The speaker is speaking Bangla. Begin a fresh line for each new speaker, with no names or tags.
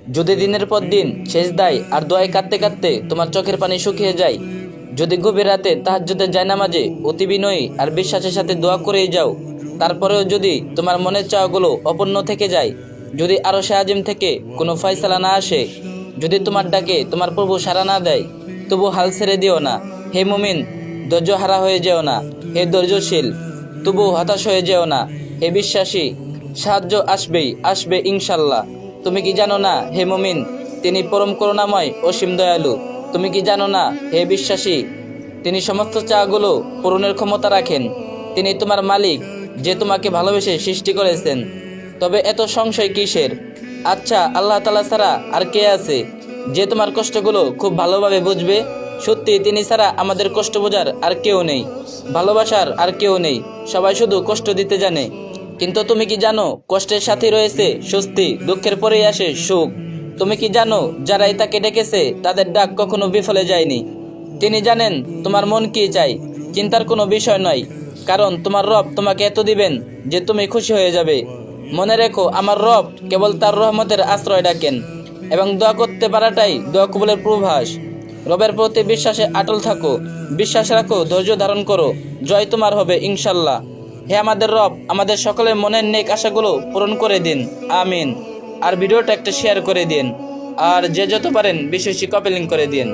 যদি দিনের পর দিন সেজদায় আর দোয়ায় কাঁদতে কাঁদতে তোমার চোখের পানি শুকিয়ে যায়, যদি গভীর রাতে তাহাজ্জুদের জায়নামাজে অতি বিনয়ী আর বিশ্বাসের সাথে দোয়া করেই যাও, তারপরেও যদি তোমার মনের চাওয়াগুলো অপূর্ণ থেকে যায়, যদি আরশে আজিম থেকে কোনো ফয়সালা না আসে, যদি তোমার ডাকে তোমার প্রভু সাড়া না দেয়, তবু হাল ছেড়ে দিও না। হে মুমিন, ধৈর্যহারা হয়ে যেও না। হে ধৈর্যশীল, তবু হতাশ হয়ে যেও না। হে বিশ্বাসী, সাহায্য আসবেই, আসবে ইনশাল্লাহ। তুমি কি জানো না হে মুমিন, তিনি পরম করুণাময় অসীম দয়ালু? তুমি কি জানো না হে বিশ্বাসী, তিনি সমস্ত চাওয়াগুলো পূরণের ক্ষমতা রাখেন? তিনি তোমার মালিক, যে তোমাকে ভালোবেসে সৃষ্টি করেছেন। তবে এত সংশয় কিসের? আচ্ছা, আল্লাহ তাআলা ছাড়া আর কে আছে যে তোমার কষ্টগুলো খুব ভালোভাবে বুঝবে? সত্যি তিনি ছাড়া আমাদের কষ্ট বোঝার আর কেউ নেই, ভালোবাসার আর কেউ নেই। সবাই শুধু কষ্ট দিতে জানে। কিন্তু তুমি কি জানো, কষ্টের সাথে রয়েছে স্বস্তি, দুঃখের পরেই আসে সুখ। তুমি কি জানো, যারাই তাকে ডেকেছে তাদের ডাক কখনো বিফলে যায়নি? তিনি জানেন তোমার মন কি চাই, চিন্তার কোনো বিষয় নয়, কারণ তোমার রব তোমাকে এত দিবেন যে তুমি খুশি হয়ে যাবে। মনে রেখো, আমার রব কেবল তার রহমতের আশ্রয় ডাকেন, এবং দোয়া করতে পারাটাই দোয়া কবুলের পূর্বাভাস। রবের প্রতি বিশ্বাসে আটল থাকো, বিশ্বাস রাখো, ধৈর্য ধারণ করো, জয় তোমার হবে ইনশাল্লাহ। হে আমাদের রব, আমাদের সকলের মনের নেক আশাগুলো পূরণ করে দিন, আমিন। আর ভিডিওটা একটা শেয়ার করে দিন, আর যে যত পারেন বেশি বেশি কপি লিঙ্ক করে দিন।